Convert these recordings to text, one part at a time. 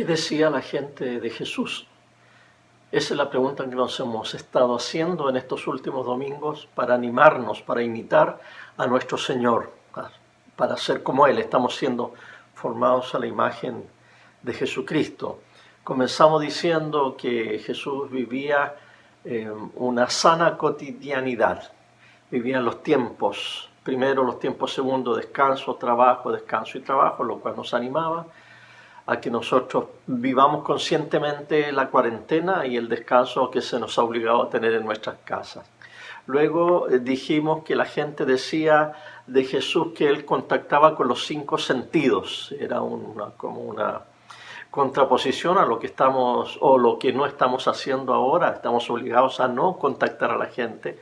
decía la gente de Jesús? Esa es la pregunta que nos hemos estado haciendo en estos últimos domingos para animarnos, para imitar a nuestro Señor, para ser como Él. Estamos siendo formados a la imagen de Jesucristo. Comenzamos diciendo que Jesús vivía una sana cotidianidad. Vivía en los tiempos, primero los tiempos segundos, descanso, trabajo y trabajo, lo cual nos animaba a que nosotros vivamos conscientemente la cuarentena y el descanso que se nos ha obligado a tener en nuestras casas. Luego dijimos que la gente decía de Jesús que Él contactaba con los 5 sentidos. Era como una contraposición a lo que estamos o lo que no estamos haciendo ahora. Estamos obligados a no contactar a la gente,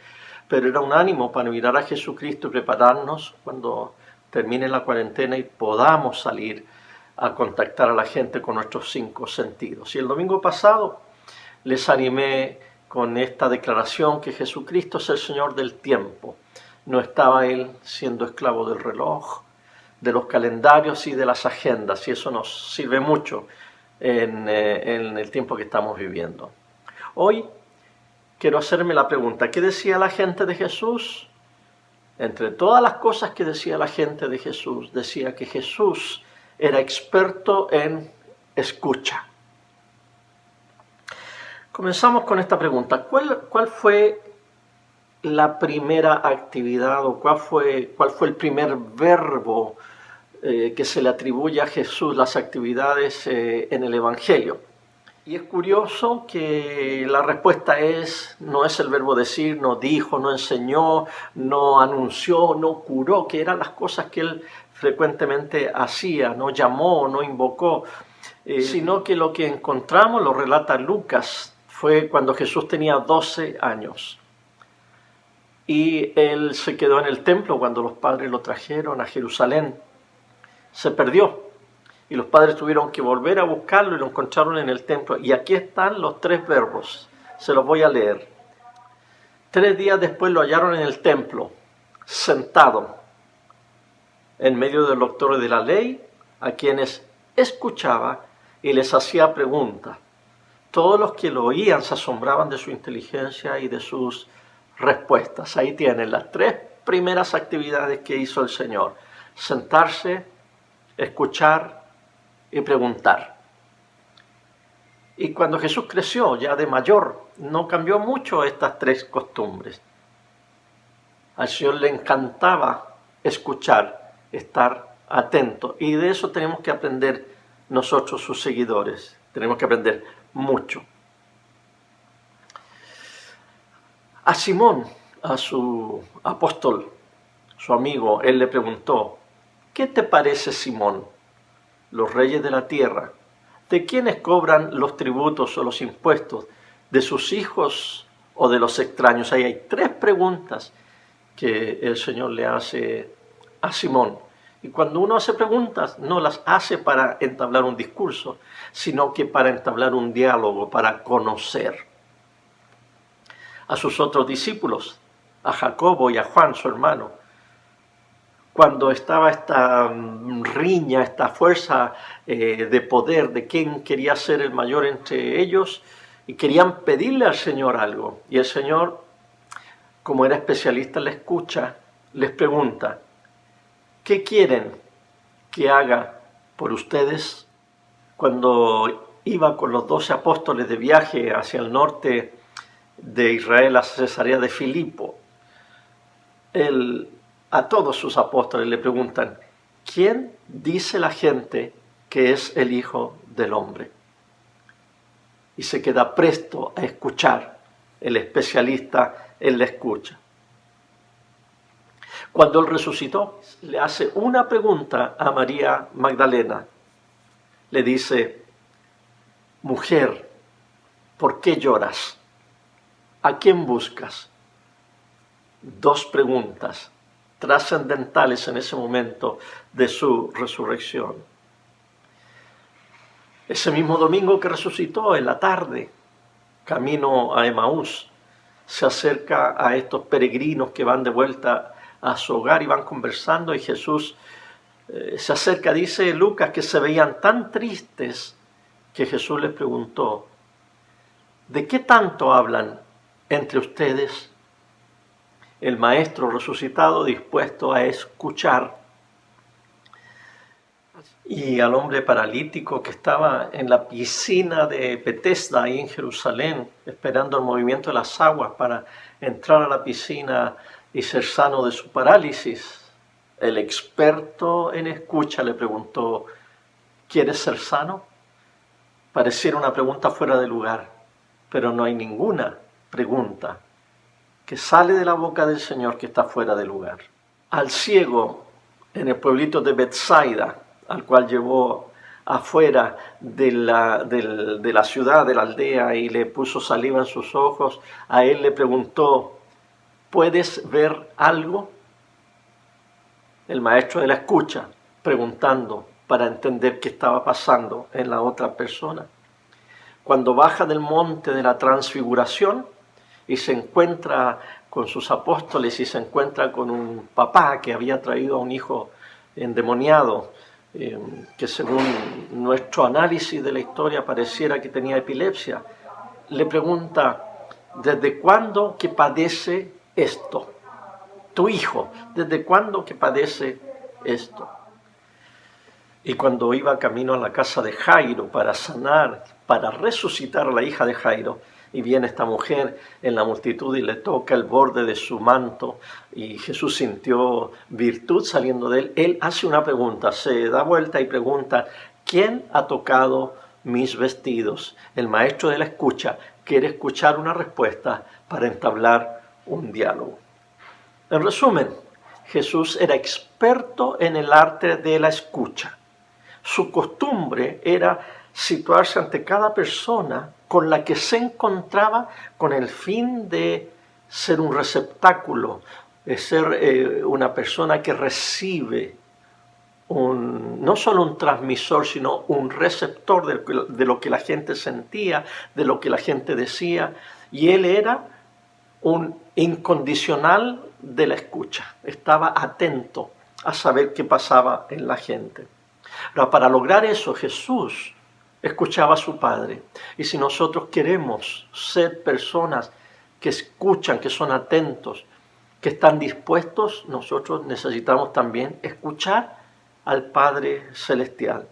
pero era un ánimo para mirar a Jesucristo y prepararnos cuando termine la cuarentena y podamos salir a contactar a la gente con nuestros 5 sentidos. Y el domingo pasado les animé con esta declaración que Jesucristo es el Señor del tiempo. No estaba Él siendo esclavo del reloj, de los calendarios y de las agendas, y eso nos sirve mucho en el tiempo que estamos viviendo. Hoy quiero hacerme la pregunta, ¿qué decía la gente de Jesús? Entre todas las cosas que decía la gente de Jesús, decía que Jesús era experto en escucha. Comenzamos con esta pregunta. ¿Cuál fue la primera actividad o cuál fue el primer verbo que se le atribuye a Jesús, las actividades en el Evangelio? Y es curioso que la respuesta no es el verbo decir, no dijo, no enseñó, no anunció, no curó, que eran las cosas que Él frecuentemente hacía, no llamó, no invocó, sino que lo que encontramos, lo relata Lucas, fue cuando Jesús tenía 12 años. Y Él se quedó en el templo cuando los padres lo trajeron a Jerusalén. Se perdió y los padres tuvieron que volver a buscarlo y lo encontraron en el templo. Y aquí están los 3 verbos, se los voy a leer. 3 días después lo hallaron en el templo, sentado en medio de los doctores de la ley, a quienes escuchaba y les hacía preguntas. Todos los que lo oían se asombraban de su inteligencia y de sus respuestas. Ahí tienen las 3 primeras actividades que hizo el Señor: sentarse, escuchar y preguntar. Y cuando Jesús creció, ya de mayor, no cambió mucho estas 3 costumbres. Al Señor le encantaba escuchar, estar atento, y de eso tenemos que aprender nosotros, sus seguidores. Tenemos que aprender mucho. A Simón, a su apóstol, su amigo, él le preguntó: ¿qué te parece, Simón? Los reyes de la tierra, ¿de quiénes cobran los tributos o los impuestos? ¿De sus hijos o de los extraños? Ahí hay 3 preguntas que el Señor le hace a Simón. Y cuando uno hace preguntas, no las hace para entablar un discurso, sino que para entablar un diálogo, para conocer. A sus otros discípulos, a Jacobo y a Juan, su hermano, cuando estaba esta riña, esta fuerza de poder de quién quería ser el mayor entre ellos, y querían pedirle al Señor algo. Y el Señor, como era especialista en la escucha, les pregunta: ¿qué quieren que haga por ustedes? Cuando iba con los 12 apóstoles de viaje hacia el norte de Israel, a Cesarea de Filipo, a todos sus apóstoles le preguntan: ¿quién dice la gente que es el Hijo del Hombre? Y se queda presto a escuchar, el especialista en la escucha. Cuando Él resucitó, le hace una pregunta a María Magdalena. Le dice: mujer, ¿por qué lloras? ¿A quién buscas? 2 preguntas trascendentales en ese momento de su resurrección. Ese mismo domingo que resucitó, en la tarde, camino a Emaús, se acerca a estos peregrinos que van de vuelta a su hogar y van conversando, y Jesús se acerca, dice Lucas, que se veían tan tristes que Jesús les preguntó: ¿de qué tanto hablan entre ustedes? El maestro resucitado, dispuesto a escuchar, y al hombre paralítico que estaba en la piscina de Betesda, ahí en Jerusalén, esperando el movimiento de las aguas para entrar a la piscina y ser sano de su parálisis. El experto en escucha le preguntó: ¿quieres ser sano? Pareciera una pregunta fuera de lugar, pero no hay ninguna pregunta que sale de la boca del Señor que está fuera de lugar. Al ciego en el pueblito de Betsaida, al cual llevó afuera de la ciudad, de la aldea, y le puso saliva en sus ojos, a él le preguntó: ¿puedes ver algo? El maestro de la escucha, preguntando para entender qué estaba pasando en la otra persona. Cuando baja del monte de la transfiguración y se encuentra con sus apóstoles y se encuentra con un papá que había traído a un hijo endemoniado, que según nuestro análisis de la historia pareciera que tenía epilepsia, le pregunta: ¿desde cuándo que padece esto? Tu hijo, ¿desde cuándo que padece esto? Y cuando iba camino a la casa de Jairo para sanar, para resucitar a la hija de Jairo, y viene esta mujer en la multitud y le toca el borde de su manto, y Jesús sintió virtud saliendo de él, él hace una pregunta, se da vuelta y pregunta: ¿quién ha tocado mis vestidos? El maestro de la escucha quiere escuchar una respuesta para entablar un diálogo. En resumen, Jesús era experto en el arte de la escucha. Su costumbre era situarse ante cada persona con la que se encontraba con el fin de ser un receptáculo, de ser una persona que recibe no solo un transmisor, sino un receptor de lo que la gente sentía, de lo que la gente decía. Y él era un incondicional de la escucha. Estaba atento a saber qué pasaba en la gente. Pero para lograr eso, Jesús escuchaba a su Padre. Y si nosotros queremos ser personas que escuchan, que son atentos, que están dispuestos, nosotros necesitamos también escuchar al Padre Celestial.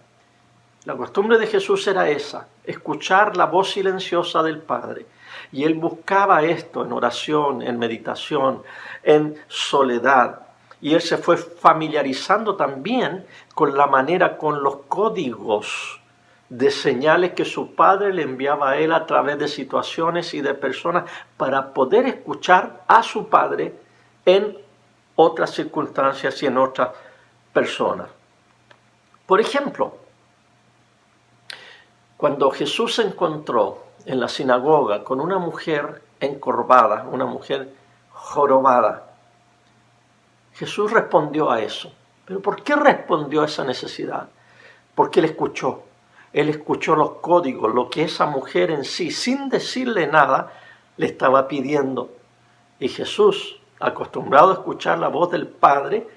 La costumbre de Jesús era esa: escuchar la voz silenciosa del Padre. Y él buscaba esto en oración, en meditación, en soledad. Y él se fue familiarizando también con la manera, con los códigos de señales que su Padre le enviaba a él a través de situaciones y de personas para poder escuchar a su Padre en otras circunstancias y en otras personas. Por ejemplo, cuando Jesús se encontró en la sinagoga con una mujer encorvada, una mujer jorobada, Jesús respondió a eso. ¿Pero por qué respondió a esa necesidad? Porque él escuchó. Él escuchó los códigos, lo que esa mujer en sí, sin decirle nada, le estaba pidiendo. Y Jesús, acostumbrado a escuchar la voz del Padre,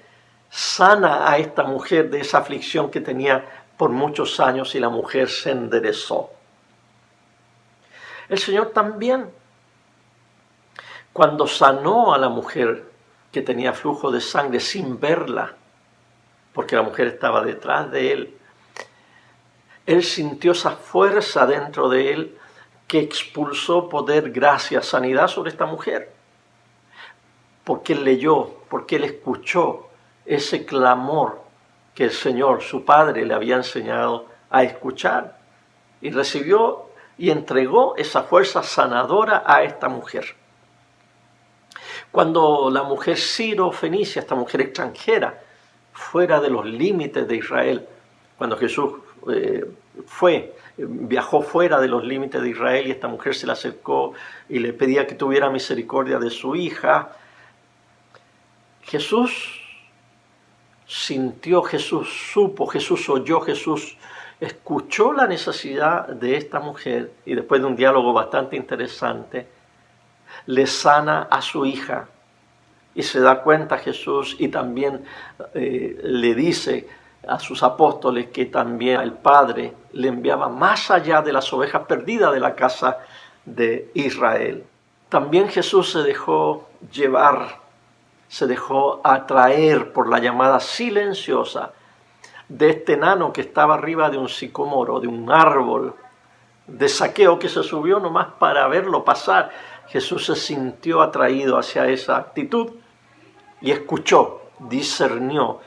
sana a esta mujer de esa aflicción que tenía por muchos años, y la mujer se enderezó. El Señor también, cuando sanó a la mujer que tenía flujo de sangre sin verla, porque la mujer estaba detrás de él, él sintió esa fuerza dentro de él que expulsó poder, gracia, sanidad sobre esta mujer. Porque él leyó, porque él escuchó ese clamor que el Señor, su Padre, le había enseñado a escuchar. Y recibió y entregó esa fuerza sanadora a esta mujer. Cuando la mujer Ciro-Fenicia, esta mujer extranjera, fuera de los límites de Israel, cuando Jesús viajó fuera de los límites de Israel, y esta mujer se le acercó y le pedía que tuviera misericordia de su hija, Jesús sintió, Jesús supo, Jesús oyó, Jesús escuchó la necesidad de esta mujer, y después de un diálogo bastante interesante, le sana a su hija. Y se da cuenta Jesús, y también le dice a sus apóstoles que también el Padre le enviaba más allá de las ovejas perdidas de la casa de Israel. También Jesús se dejó llevar, se dejó atraer por la llamada silenciosa de este enano que estaba arriba de un sicómoro, de un árbol, de Zaqueo, que se subió nomás para verlo pasar. Jesús se sintió atraído hacia esa actitud y escuchó, discernió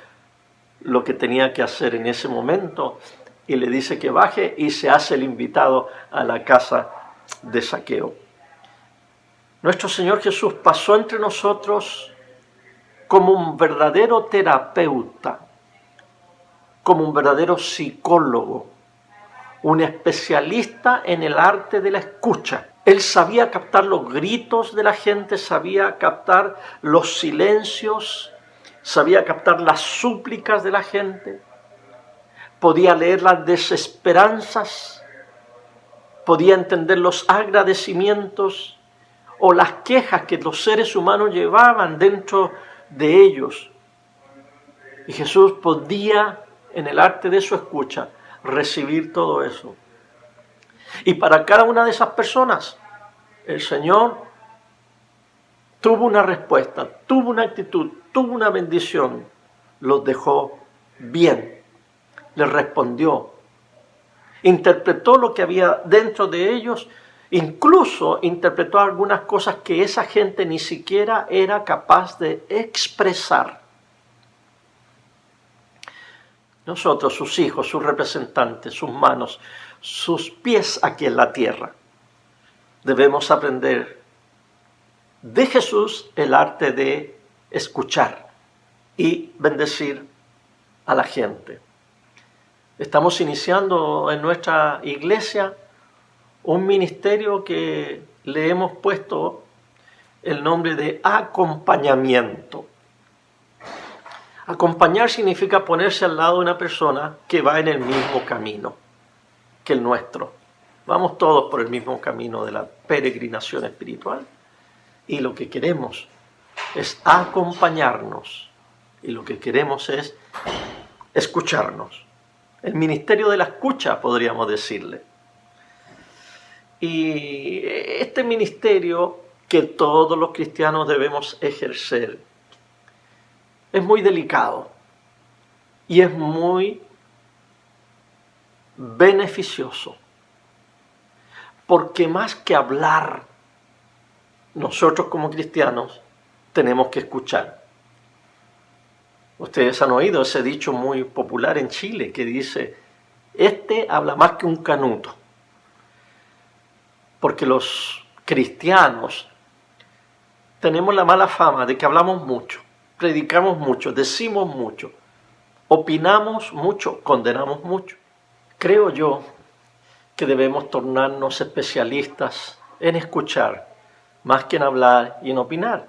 lo que tenía que hacer en ese momento y le dice que baje y se hace el invitado a la casa de Zaqueo. Nuestro Señor Jesús pasó entre nosotros como un verdadero terapeuta, como un verdadero psicólogo, un especialista en el arte de la escucha. Él sabía captar los gritos de la gente, sabía captar los silencios, sabía captar las súplicas de la gente, podía leer las desesperanzas, podía entender los agradecimientos o las quejas que los seres humanos llevaban dentro de ellos. Y Jesús podía, en el arte de su escucha, recibir todo eso. Y para cada una de esas personas, el Señor tuvo una respuesta, tuvo una actitud, tuvo una bendición, los dejó bien, les respondió, interpretó lo que había dentro de ellos, incluso interpretó algunas cosas que esa gente ni siquiera era capaz de expresar. Nosotros, sus hijos, sus representantes, sus manos, sus pies aquí en la tierra, debemos aprender de Jesús el arte de escuchar y bendecir a la gente. Estamos iniciando en nuestra iglesia un ministerio que le hemos puesto el nombre de acompañamiento. Acompañar significa ponerse al lado de una persona que va en el mismo camino que el nuestro. Vamos todos por el mismo camino de la peregrinación espiritual y lo que queremos es acompañarnos y lo que queremos es escucharnos. El ministerio de la escucha, podríamos decirle. Y este ministerio que todos los cristianos debemos ejercer es muy delicado y es muy beneficioso, porque más que hablar, nosotros como cristianos tenemos que escuchar. Ustedes han oído ese dicho muy popular en Chile que dice, este habla más que un canuto, porque los cristianos tenemos la mala fama de que hablamos mucho, predicamos mucho, decimos mucho, opinamos mucho, condenamos mucho. Creo yo que debemos tornarnos especialistas en escuchar, más que en hablar y en opinar.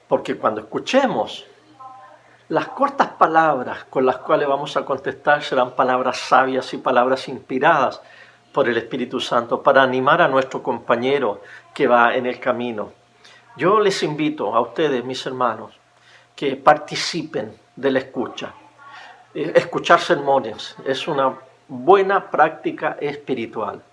Porque cuando escuchemos, las cortas palabras con las cuales vamos a contestar serán palabras sabias y palabras inspiradas por el Espíritu Santo para animar a nuestro compañero que va en el camino. Yo les invito a ustedes, mis hermanos, que participen de la escucha. Escuchar sermones es una buena práctica espiritual.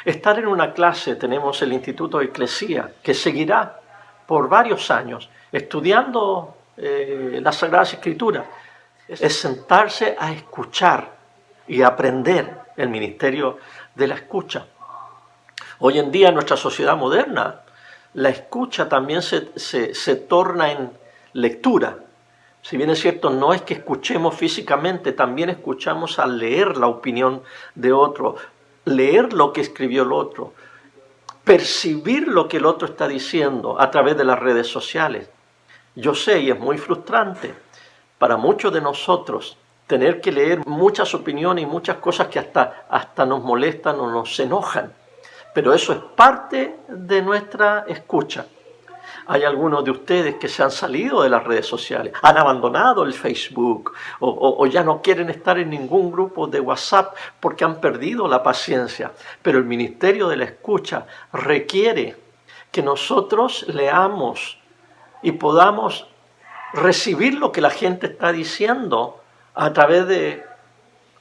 Estar en una clase, tenemos el Instituto Eclesia, que seguirá por varios años estudiando las Sagradas Escrituras. Es sentarse a escuchar y aprender el ministerio de la escucha. Hoy en día en nuestra sociedad moderna, la escucha también se torna en lectura. Si bien es cierto, no es que escuchemos físicamente, también escuchamos al leer la opinión de otro, leer lo que escribió el otro, percibir lo que el otro está diciendo a través de las redes sociales. Yo sé, y es muy frustrante para muchos de nosotros, tener que leer muchas opiniones y muchas cosas que hasta nos molestan o nos enojan. Pero eso es parte de nuestra escucha. Hay algunos de ustedes que se han salido de las redes sociales, han abandonado el Facebook o ya no quieren estar en ningún grupo de WhatsApp porque han perdido la paciencia. Pero el ministerio de la escucha requiere que nosotros leamos y podamos recibir lo que la gente está diciendo a través de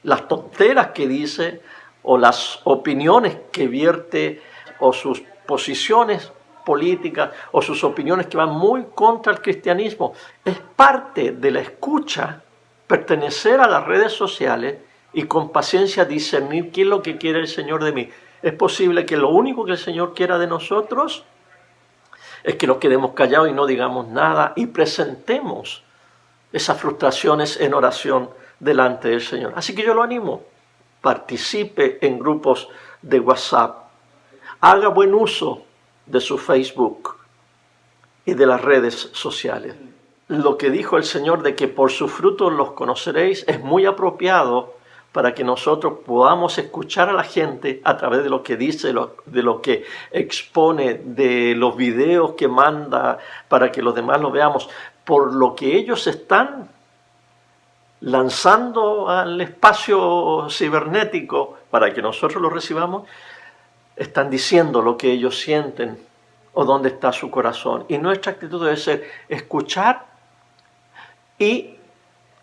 las tonteras que dice o las opiniones que vierte o sus posiciones políticas o sus opiniones que van muy contra el cristianismo. Es parte de la escucha pertenecer a las redes sociales y con paciencia discernir qué es lo que quiere el Señor de mí. Es posible que lo único que el Señor quiera de nosotros es que nos quedemos callados y no digamos nada y presentemos esas frustraciones en oración delante del Señor. Así que yo lo animo, participe en grupos de WhatsApp, haga buen uso de su Facebook y de las redes sociales. Lo que dijo el Señor de que por sus frutos los conoceréis es muy apropiado para que nosotros podamos escuchar a la gente a través de lo que dice, de lo que expone, de los videos que manda para que los demás lo veamos, por lo que ellos están lanzando al espacio cibernético para que nosotros lo recibamos, están diciendo lo que ellos sienten o dónde está su corazón. Y nuestra actitud debe ser escuchar y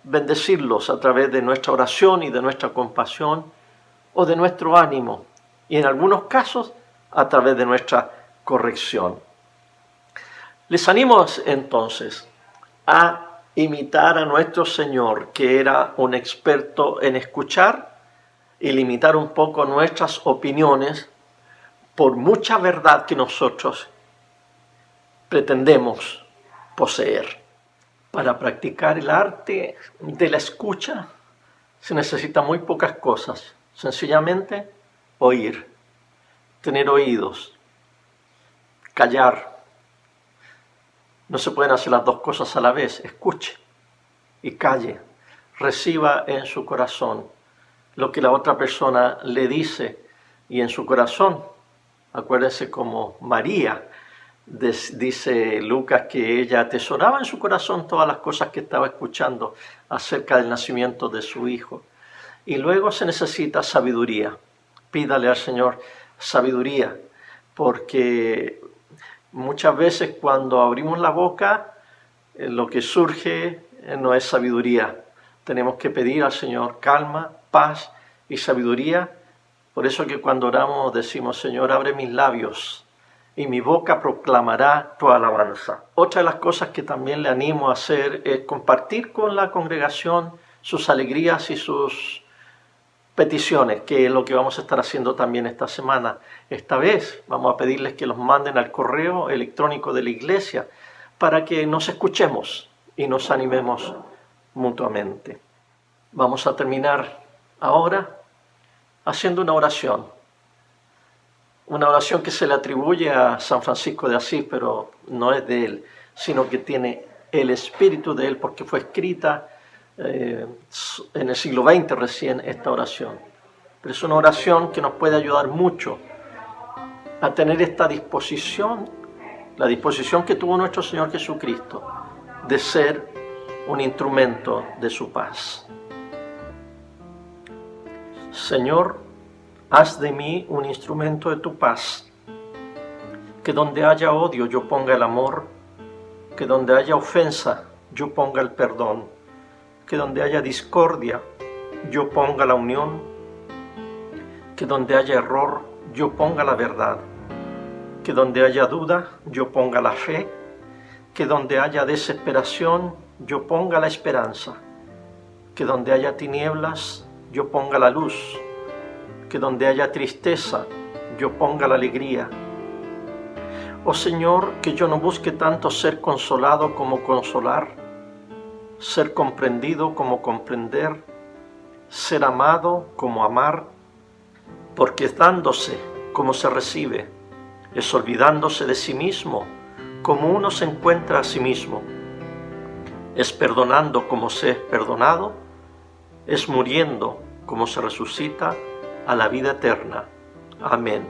bendecirlos a través de nuestra oración y de nuestra compasión o de nuestro ánimo. Y en algunos casos a través de nuestra corrección. Les animo entonces a imitar a nuestro Señor, que era un experto en escuchar y limitar un poco nuestras opiniones por mucha verdad que nosotros pretendemos poseer. Para practicar el arte de la escucha se necesitan muy pocas cosas. Sencillamente oír, tener oídos, callar. No se pueden hacer las dos cosas a la vez. Escuche y calle. Reciba en su corazón lo que la otra persona le dice y en su corazón. Acuérdense como María, dice Lucas, que ella atesoraba en su corazón todas las cosas que estaba escuchando acerca del nacimiento de su hijo. Y luego se necesita sabiduría. Pídale al Señor sabiduría, porque muchas veces cuando abrimos la boca, lo que surge no es sabiduría. Tenemos que pedir al Señor calma, paz y sabiduría. Por eso que cuando oramos decimos, Señor, abre mis labios y mi boca proclamará tu alabanza. Otra de las cosas que también le animo a hacer es compartir con la congregación sus alegrías y sus peticiones, que es lo que vamos a estar haciendo también esta semana. Esta vez vamos a pedirles que los manden al correo electrónico de la iglesia para que nos escuchemos y nos animemos mutuamente. Vamos a terminar ahora haciendo una oración que se le atribuye a San Francisco de Asís, pero no es de él, sino que tiene el espíritu de él, porque fue escrita en el siglo XX recién esta oración. Pero es una oración que nos puede ayudar mucho a tener esta disposición, la disposición que tuvo nuestro Señor Jesucristo, de ser un instrumento de su paz. Señor, haz de mí un instrumento de tu paz, que donde haya odio yo ponga el amor, que donde haya ofensa yo ponga el perdón, que donde haya discordia yo ponga la unión, que donde haya error yo ponga la verdad, que donde haya duda yo ponga la fe, que donde haya desesperación yo ponga la esperanza, que donde haya tinieblas yo ponga la luz, que donde haya tristeza yo ponga la alegría. Oh Señor, que yo no busque tanto ser consolado como consolar, ser comprendido como comprender, ser amado como amar, porque es dándose como se recibe, es olvidándose de sí mismo como uno se encuentra a sí mismo, es perdonando como se es perdonado, es muriendo como se resucita a la vida eterna. Amén.